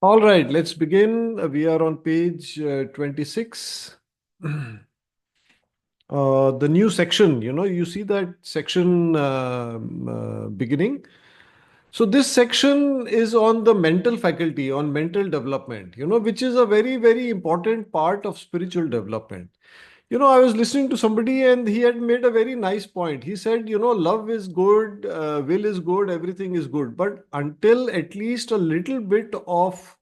All right, let's begin. We are on page 26. The new section, you see that section beginning. So, this section is on the mental faculty, on mental development, which is a very, very important part of spiritual development. I was listening to somebody and he had made a very nice point. He said, love is good, will is good, everything is good. But until at least a little bit of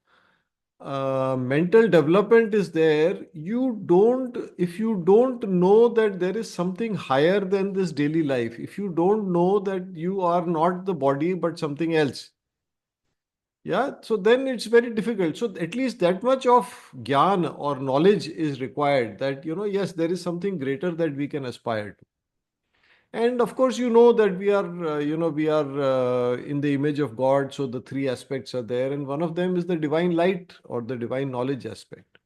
mental development is there, if you don't know that there is something higher than this daily life, if you don't know that you are not the body but something else, yeah, so then it's very difficult. So at least that much of gyan or knowledge is required, that yes, there is something greater that we can aspire to. And of course, that we are in the image of God. So the three aspects are there, and one of them is the divine light or the divine knowledge aspect.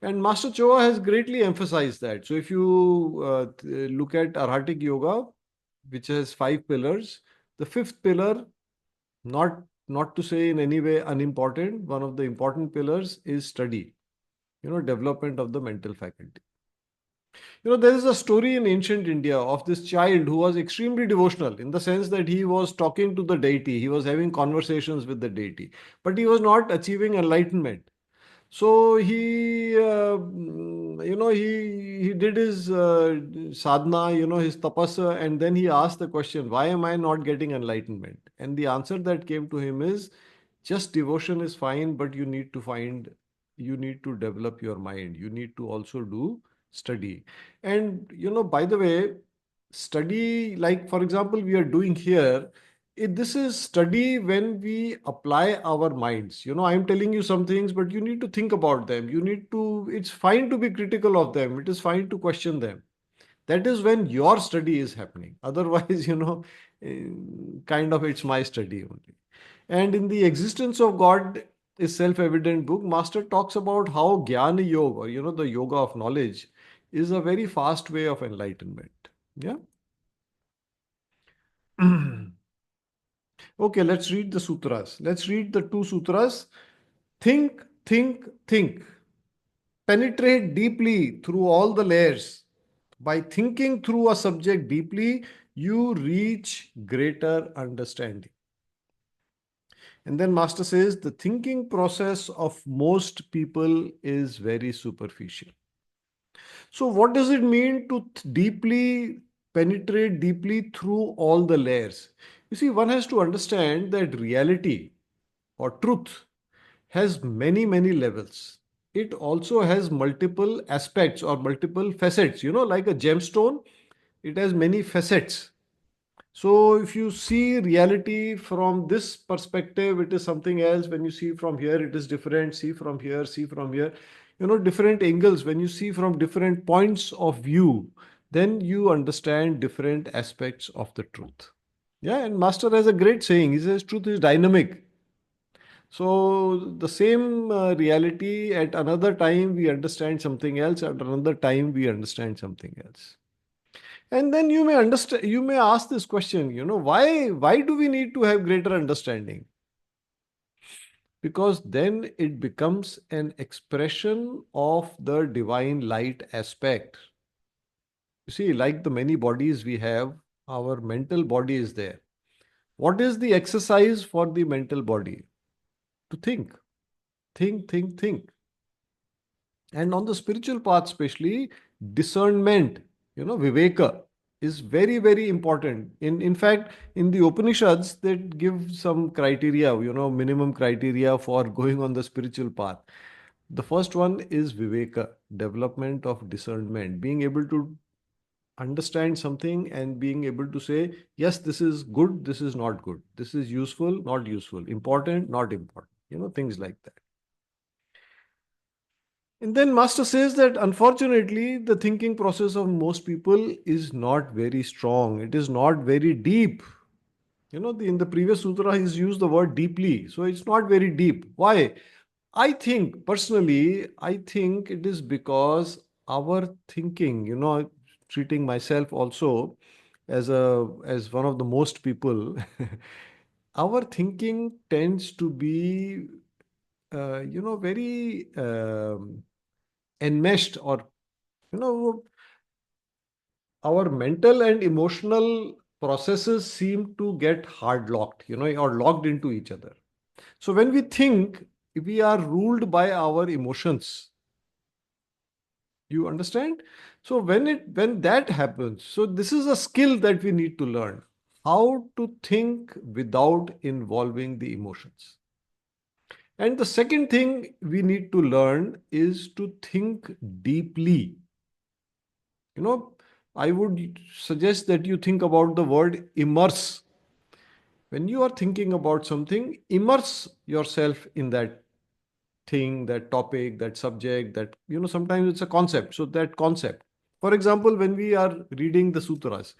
And Master Choa has greatly emphasized that. So if you look at Arhatic Yoga, which has 5 pillars, the fifth pillar, not not to say in any way unimportant, one of the important pillars is study. Development of the mental faculty. There is a story in ancient India of this child who was extremely devotional in the sense that he was talking to the deity, he was having conversations with the deity, but he was not achieving enlightenment. So he did his sadhana, his tapasya, and then he asked the question, why am I not getting enlightenment? And the answer that came to him is, just devotion is fine, but you need to develop your mind. You need to also do study. And, by the way, study, like, for example, we are doing here, this is study when we apply our minds. I'm telling you some things, but you need to think about them. It's fine to be critical of them. It is fine to question them. That is when your study is happening. Otherwise, eh, kind of it's my study only. And in the existence of God is self-evident book, Master talks about how Jnana Yoga, or the yoga of knowledge, is a very fast way of enlightenment. Yeah. Okay, let's read the sutras. Let's read the two sutras. Think, think, think. Penetrate deeply through all the layers. By thinking through a subject deeply, you reach greater understanding. And then Master says the thinking process of most people is very superficial. So, what does it mean to deeply penetrate deeply through all the layers? You see, one has to understand that reality or truth has many, many levels. It also has multiple aspects or multiple facets, like a gemstone, it has many facets. So if you see reality from this perspective, it is something else. When you see from here, it is different. See from here, different angles. When you see from different points of view, then you understand different aspects of the truth. Yeah, and Master has a great saying. He says, truth is dynamic. So the same reality at another time we understand something else, at another time we understand something else. And then you may ask this question, why do we need to have greater understanding? Because then it becomes an expression of the divine light aspect. You see, like the many bodies we have, our mental body is there. What is the exercise for the mental body? To think, think. And on the spiritual path, especially, discernment, viveka, is very, very important. In fact, in the Upanishads, they give some criteria, minimum criteria for going on the spiritual path. The first one is viveka, development of discernment, being able to understand something and being able to say, yes, this is good, this is not good, this is useful, not useful, important, not important, things like that. And then Master says that unfortunately, the thinking process of most people is not very strong. It is not very deep. In the previous sutra, he's used the word deeply. So it's not very deep. Why? I think it is because our thinking, treating myself also as one of the most people, our thinking tends to be very enmeshed, or, you know, our mental and emotional processes seem to get hard locked, or locked into each other. So when we think, we are ruled by our emotions. You understand? So when that happens, so this is a skill that we need to learn, how to think without involving the emotions. And the second thing we need to learn is to think deeply. You know, I would suggest that you think about the word immerse. When you are thinking about something, immerse yourself in that thing, that topic, that subject, that, sometimes it's a concept. So that concept. For example, when we are reading the sutras,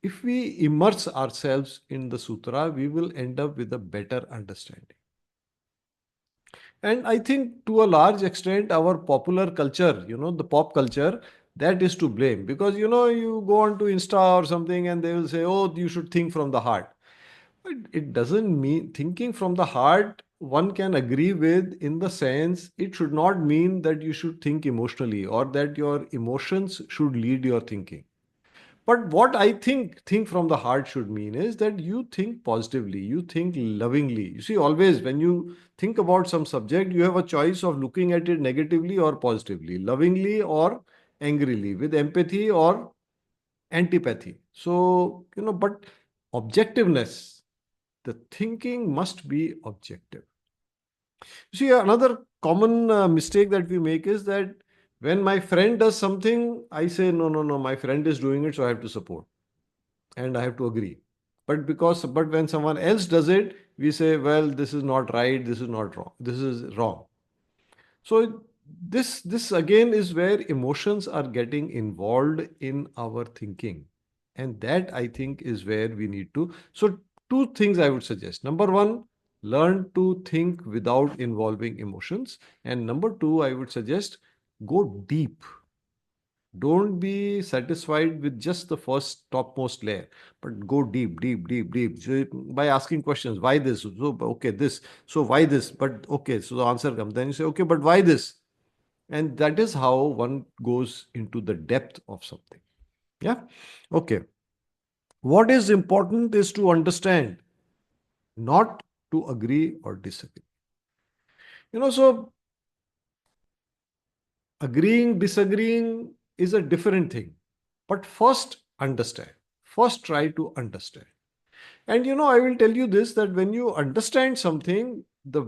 if we immerse ourselves in the sutra, we will end up with a better understanding. And I think to a large extent, our popular culture, the pop culture, that is to blame, because, you go on to Insta or something and they will say, oh, you should think from the heart. But it doesn't mean thinking from the heart, one can agree with, in the sense it should not mean that you should think emotionally or that your emotions should lead your thinking. But what I think from the heart should mean is that you think positively, you think lovingly. You see, always when you think about some subject, you have a choice of looking at it negatively or positively, lovingly or angrily, with empathy or antipathy. So, but objectiveness, the thinking must be objective. You see, another common mistake that we make is that when my friend does something, I say, no, no, no, my friend is doing it, so I have to support and I have to agree. But when someone else does it, we say, well, this is not right, this is not wrong, this is wrong. So this again is where emotions are getting involved in our thinking. And that, I think, is where we need to. So two things I would suggest. Number one, learn to think without involving emotions. And number two, I would suggest, go deep. Don't be satisfied with just the first topmost layer, but go deep, deep, deep, deep. So by asking questions, why this? So, okay, this. So why this? But okay, so the answer comes. Then you say, okay, but why this? And that is how one goes into the depth of something. Yeah. Okay. What is important is to understand, not to agree or disagree. So agreeing, disagreeing is a different thing. But first, understand. First, try to understand. And I will tell you this, that when you understand something, the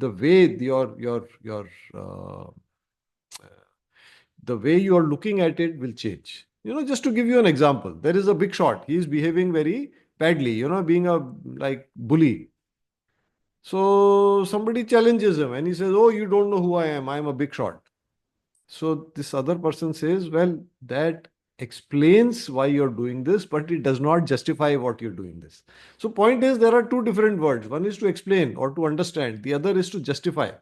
way uh, the way you are looking at it will change. Just to give you an example, there is a big shot. He is behaving very badly, being a like bully. So somebody challenges him and he says, "Oh, you don't know who I am. I am a big shot." So this other person says, well, that explains why you're doing this, but it does not justify what you're doing this. So point is, there are two different words. One is to explain or to understand. The other is to justify.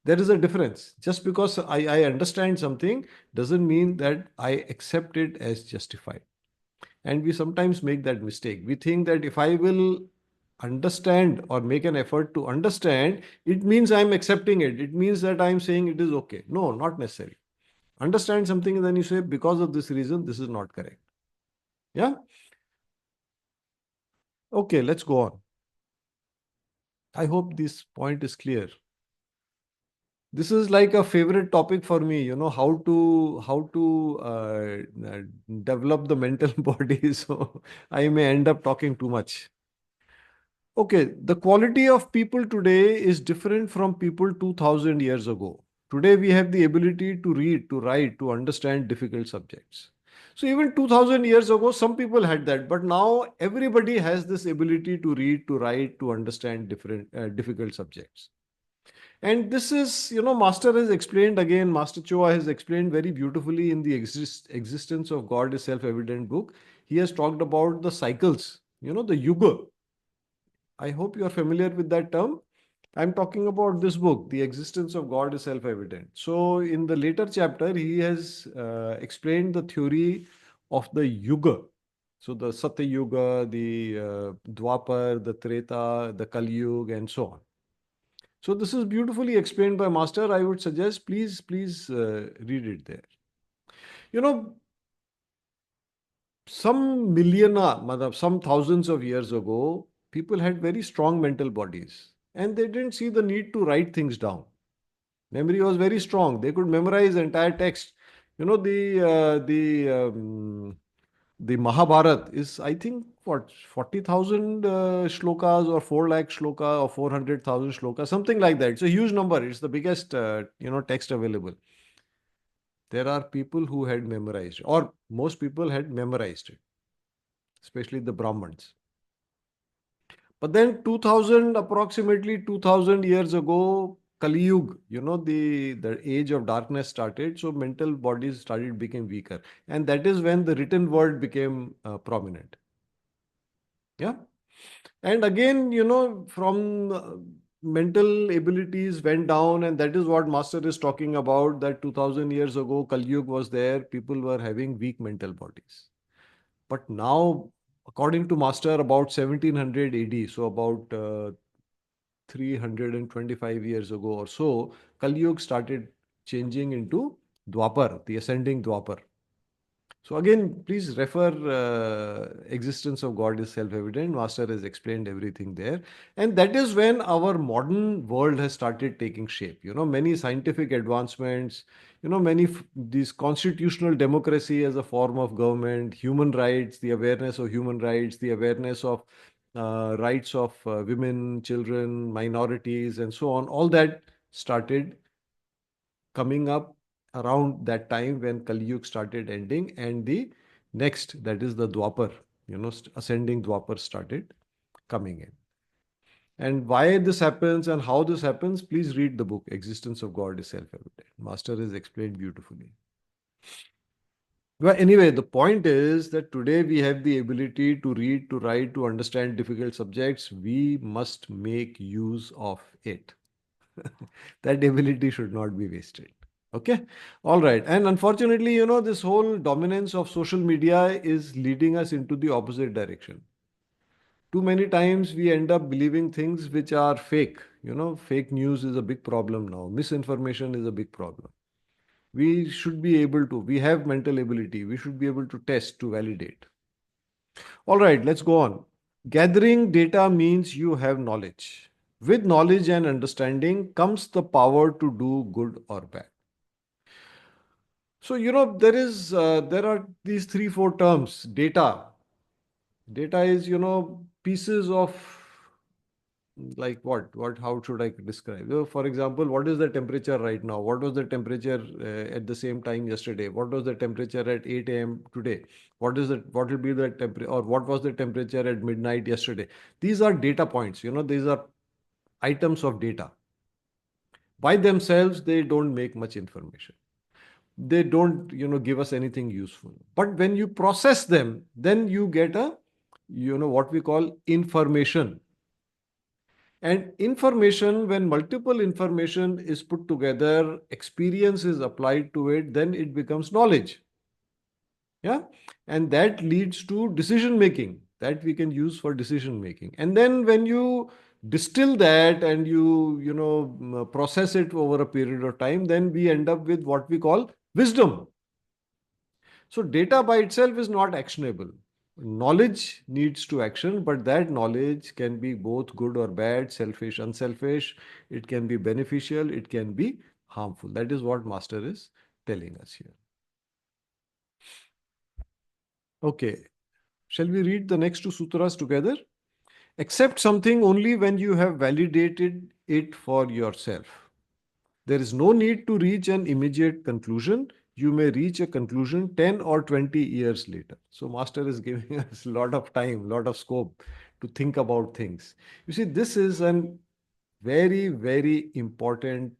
There is a difference. Just because I understand something doesn't mean that I accept it as justified. And we sometimes make that mistake. We think that if I will understand or make an effort to understand, it means I'm accepting it. It means that I'm saying it is okay. No, not necessarily. Understand something and then you say, because of this reason, this is not correct. Yeah. Okay, let's go on. I hope this point is clear. This is like a favorite topic for me, how to develop the mental body. So I may end up talking too much. Okay, the quality of people today is different from people 2000 years ago. Today, we have the ability to read, to write, to understand difficult subjects. So, even 2000 years ago, some people had that, but now everybody has this ability to read, to write, to understand difficult subjects. And this is, Master has explained again, Master Choa has explained very beautifully in the existence of God is self evident book. He has talked about the cycles, the yuga. I hope you are familiar with that term. I'm talking about this book, The Existence of God is Self-Evident. So, in the later chapter, he has explained the theory of the Yuga. So, the Satya Yuga, the Dwapar, the Treta, the Kali Yuga, and so on. So this is beautifully explained by Master. I would suggest, please read it there. You know, some thousands of years ago, people had very strong mental bodies and they didn't see the need to write things down. Memory was very strong. They could memorize entire text. You know, the Mahabharata is, I think, what, 40,000 shlokas or 4 lakh shloka or 400,000 shloka, something like that. It's a huge number. It's the biggest, text available. There are people who had memorized, or most people had memorized it, especially the Brahmins. But then 2000, approximately 2000 years ago, Kali Yuga, the age of darkness started. So mental bodies started becoming weaker. And that is when the written word became prominent. Yeah. And again, from mental abilities went down. And that is what Master is talking about, that 2000 years ago, Kali Yuga was there. People were having weak mental bodies. But now, according to Master, about 1700 AD, so about 325 years ago or so, Kali Yuga started changing into Dwapar, the ascending Dwapar. So again, please refer Existence of God is Self-Evident. Master has explained everything there. And that is when our modern world has started taking shape. Many scientific advancements, these constitutional democracy as a form of government, human rights, the awareness of human rights, the awareness of rights of women, children, minorities, and so on. All that started coming up around that time when Kali Yuga started ending, and the next, that is the Dwapar, ascending Dwapar started coming in. And why this happens and how this happens, please read the book Existence of God is Self-Evident. Master has explained beautifully. Well, anyway, the point is that today we have the ability to read, to write, to understand difficult subjects. We must make use of it. That ability should not be wasted. Okay. All right. And unfortunately, this whole dominance of social media is leading us into the opposite direction. Too many times we end up believing things which are fake. Fake news is a big problem now. Misinformation is a big problem. We should be able to, we have mental ability. We should be able to test, to validate. All right, let's go on. Gathering data means you have knowledge. With knowledge and understanding comes the power to do good or bad. So, there are these three, four terms. Data is, pieces of, like how should I describe? For example, what is the temperature right now? What was the temperature at the same time yesterday? What was the temperature at 8 a.m. today? What will be the temperature, or what was the temperature at midnight yesterday? These are data points, these are items of data. By themselves, they don't make much information. They don't give us anything useful. But when you process them, then you get a what we call information. And information, when multiple information is put together, experience is applied to it, then it becomes knowledge. Yeah. And that leads to decision making, that we can use for decision making. And then when you distill that and process it over a period of time, then we end up with what we call wisdom. So data by itself is not actionable. Knowledge needs to action, but that knowledge can be both good or bad, selfish, unselfish. It can be beneficial, it can be harmful. That is what Master is telling us here. Okay. Shall we read the next two sutras together? Accept something only when you have validated it for yourself. There is no need to reach an immediate conclusion. You may reach a conclusion 10 or 20 years later. So, Master is giving us a lot of time, lot of scope to think about things. You see, this is an very, very important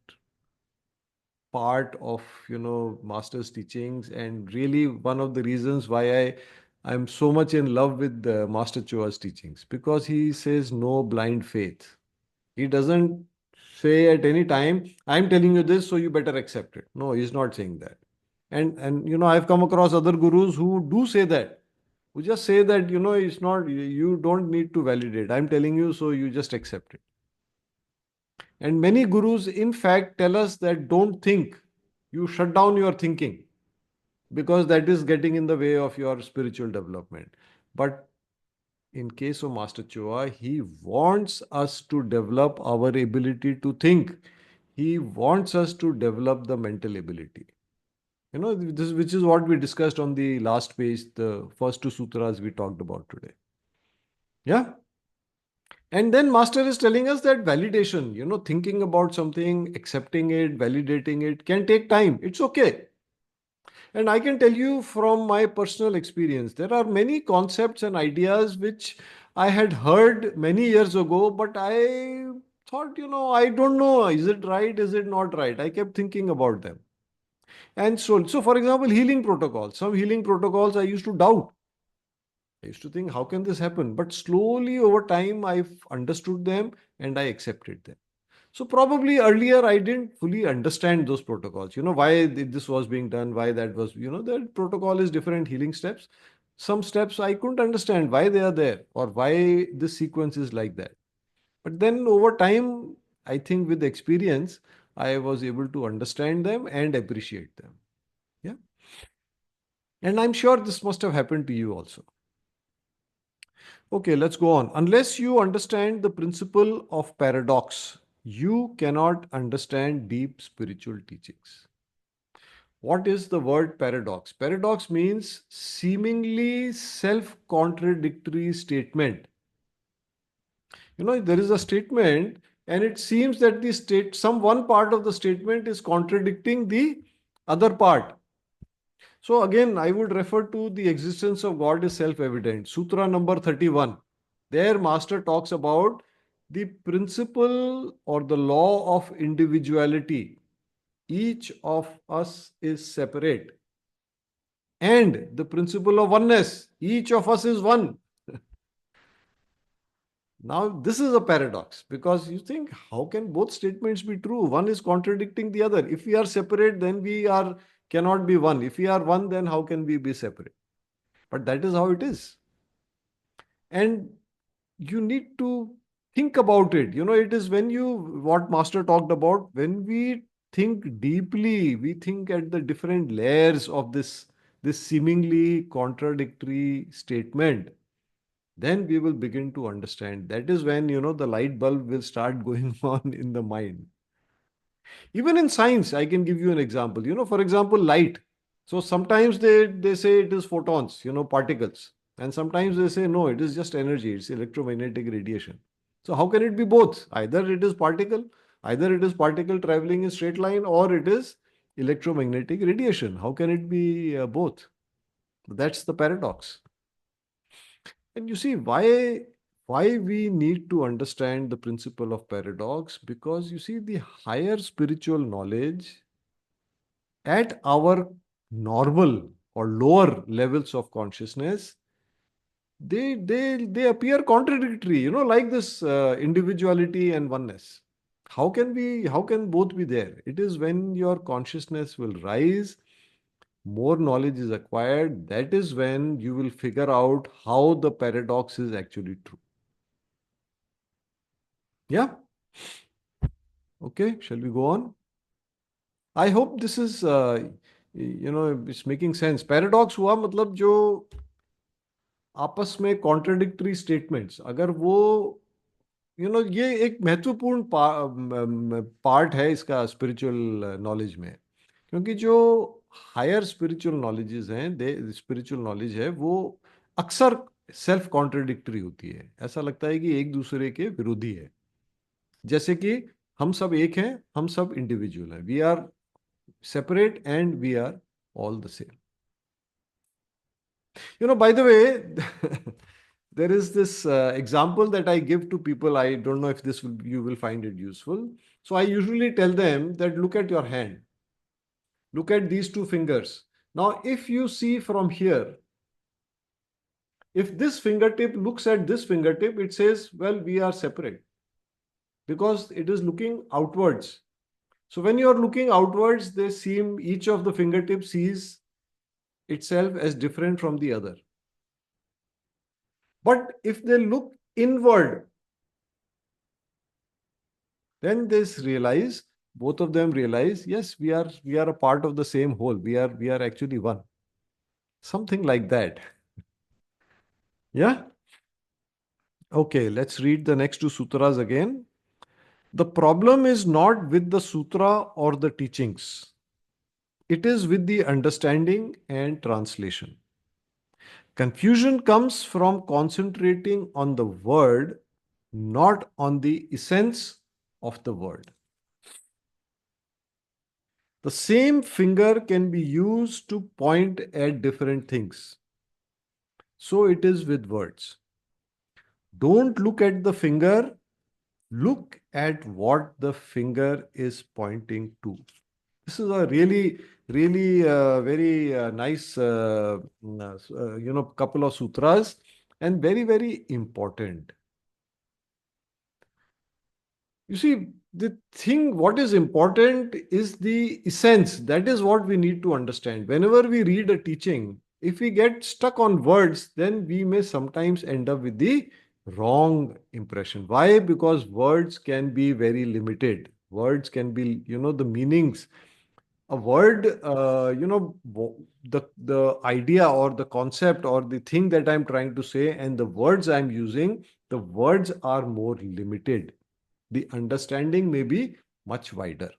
part of Master's teachings, and really one of the reasons why I'm so much in love with the Master Choa's teachings, because he says no blind faith. He doesn't say at any time, I'm telling you this, so you better accept it. No, he's not saying that. And I've come across other gurus who do say that. Who just say that, it's not, you don't need to validate. I'm telling you, so you just accept it. And many gurus, in fact, tell us that don't think. You shut down your thinking because that is getting in the way of your spiritual development. But in case of Master Choa, he wants us to develop our ability to think. He wants us to develop the mental ability. This which is what we discussed on the last page, the first two sutras we talked about today. Yeah. And then Master is telling us that validation, thinking about something, accepting it, validating it can take time. It's okay. And I can tell you from my personal experience, there are many concepts and ideas which I had heard many years ago, but I thought, I don't know, is it right? Is it not right? I kept thinking about them. And so for example, healing protocols. Some healing protocols I used to doubt. I used to think, how can this happen? But slowly over time, I've understood them and I accepted them. So probably earlier I didn't fully understand those protocols. Why this was being done, why that was, the protocol is different healing steps. Some steps I couldn't understand why they are there or why this sequence is like that. But then over time, I think with experience, I was able to understand them and appreciate them. Yeah. And I'm sure this must have happened to you also. Okay, let's go on. Unless you understand the principle of paradox, you cannot understand deep spiritual teachings. What is the word paradox? Paradox means seemingly self contradictory statement. There is a statement, and it seems that some one part of the statement is contradicting the other part. So again, I would refer to the existence of God is self-evident. Sutra number 31. There, Master talks about the principle or the law of individuality. Each of us is separate. And the principle of oneness. Each of us is one. Now, this is a paradox because you think, how can both statements be true? One is contradicting the other. If we are separate, then cannot be one. If we are one, then how can we be separate? But that is how it is. And you need to think about it. It is what Master talked about, when we think deeply, we think at the different layers of this seemingly contradictory statement, then we will begin to understand. That is when, the light bulb will start going on in the mind. Even in science, I can give you an example. For example, light. So sometimes they say it is photons, particles. And sometimes they say, no, it is just energy. It's electromagnetic radiation. So how can it be both? Either it is particle traveling in straight line, or it is electromagnetic radiation. How can it be both? That's the paradox. And you see why we need to understand the principle of paradox, because you see the higher spiritual knowledge at our normal or lower levels of consciousness, they appear contradictory, like this individuality and oneness. How can both be there? It is when your consciousness will rise, more knowledge is acquired, that is when you will figure out how the paradox is actually true. Yeah. Okay, shall we go on? I hope this is it's making sense. Paradox हुआ मतलब जो आपस में contradictory statements, अगर वो ये एक महत्वपूर्ण पार्ट है इसका स्पिरिचुअल नॉलेज में, क्योंकि जो हायर स्पिरिचुअल नॉलेजेस हैं, दे स्पिरिचुअल नॉलेज है, वो अक्सर सेल्फ कॉन्ट्रडिक्टरी होती है। ऐसा लगता है कि एक दूसरे के विरोधी है। जैसे कि हम सब एक हैं, हम सब इंडिविजुअल हैं, we are separate and we are all the same. By the way, there is this example that I give to people. I don't know if you will find it useful. So I usually tell them that look at your hand. Look at these two fingers. Now, if you see from here, if this fingertip looks at this fingertip, it says, well, we are separate because it is looking outwards. So when you are looking outwards, each of the fingertips sees itself as different from the other. But if they look inward, Then this realize, both of them realize, yes, we are a part of the same whole. We are actually one. Something like that. Yeah. Okay, let's read the next two sutras again. The problem is not with the sutra or the teachings. It is with the understanding and translation. Confusion comes from concentrating on the word, not on the essence of the word. The same finger can be used to point at different things. So it is with words. Don't look at the finger, look at what the finger is pointing to. This is a really very nice, couple of sutras, and very important. You see, the thing, what is important is the essence. That is what we need to understand. Whenever we read a teaching, if we get stuck on words, then we may sometimes end up with the wrong impression. Why? Because words can be very limited. Words can be, the meanings. A word, the idea or the concept or the thing that I'm trying to say and the words I'm using, the words are more limited. The understanding may be much wider.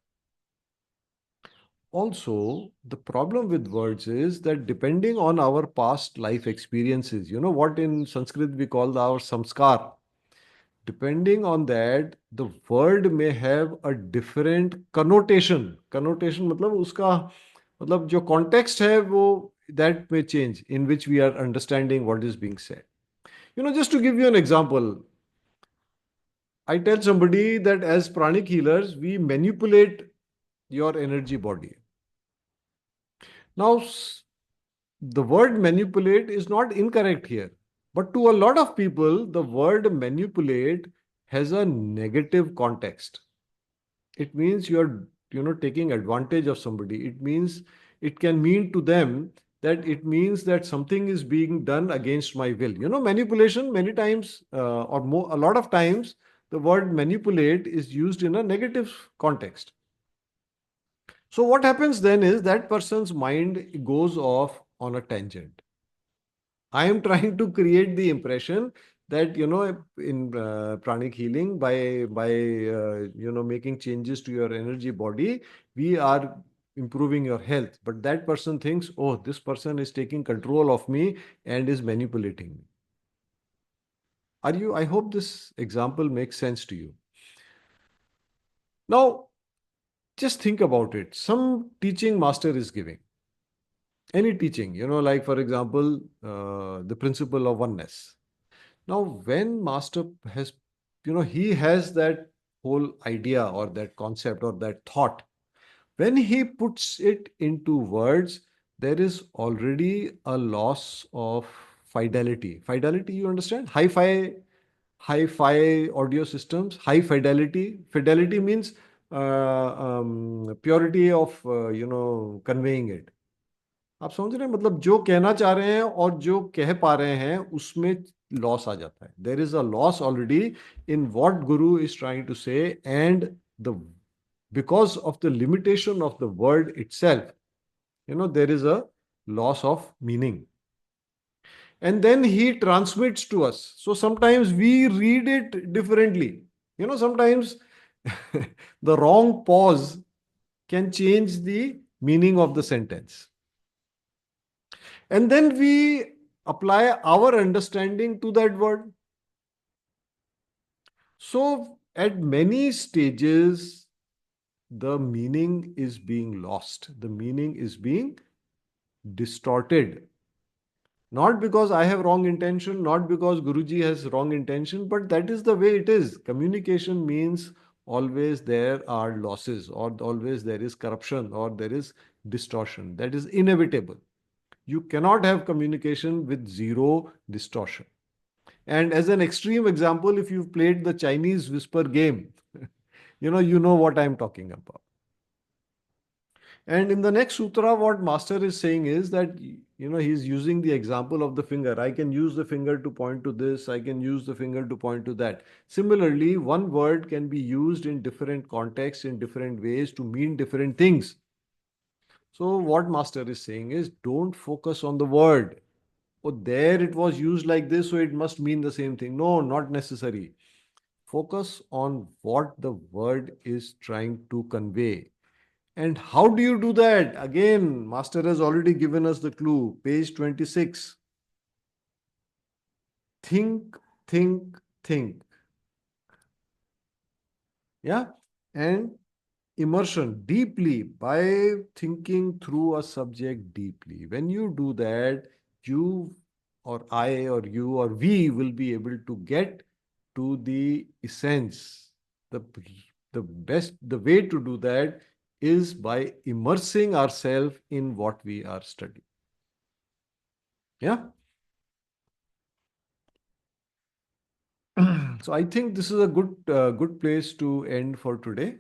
Also, the problem with words is that depending on our past life experiences, what in Sanskrit we call our samskar, depending on that, the word may have a different connotation. Connotation मतलब उसका मतलब जो context है वो that may change in which we are understanding what is being said. Just to give you an example, I tell somebody that as pranic healers, we manipulate your energy body. Now, the word manipulate is not incorrect here. But to a lot of people, the word manipulate has a negative context. It means you're, taking advantage of somebody. It means it can mean to them that it means that something is being done against my will. Manipulation many times or more, a lot of times, the word manipulate is used in a negative context. So what happens then is that person's mind goes off on a tangent. I am trying to create the impression that in pranic healing by making changes to your energy body, we are improving your health. But that person thinks, oh, this person is taking control of me and is manipulating me. I hope this example makes sense to you. Now, just think about it. Some teaching master is giving any teaching, like for example, the principle of oneness. Now, when master has, he has that whole idea or that concept or that thought, when he puts it into words, there is already a loss of fidelity. Fidelity, you understand? Hi-fi audio systems, high fidelity. Fidelity means purity of, conveying it. आप समझ रहे हैं मतलब जो कहना चाह रहे हैं और जो कह पा रहे हैं उसमें लॉस आ जाता है. There is a loss already in what guru is trying to say and the because of the limitation of the word itself, there is a loss of meaning. And then he transmits to us. So sometimes we read it differently. Sometimes the wrong pause can change the meaning of the sentence. And then we apply our understanding to that word. So, at many stages, the meaning is being lost, the meaning is being distorted. Not because I have wrong intention, not because Guruji has wrong intention, but that is the way it is. Communication means always there are losses, or always there is corruption, or there is distortion. That is inevitable. You cannot have communication with zero distortion. And as an extreme example, if you've played the Chinese whisper game, you know what I'm talking about. And in the next sutra, what Master is saying is that He's using the example of the finger. I can use the finger to point to this, I can use the finger to point to that. Similarly, one word can be used in different contexts, in different ways to mean different things. So, what Master is saying is don't focus on the word. Oh, there it was used like this, so it must mean the same thing. No, not necessary. Focus on what the word is trying to convey. And how do you do that? Again, Master has already given us the clue. Page 26. Think, think, think. Yeah. And immersion deeply by thinking through a subject deeply. When you do that, you or I or you or we will be able to get to the essence. The, the way to do that is by immersing ourselves in what we are studying. Yeah. So I think this is a good place to end for today.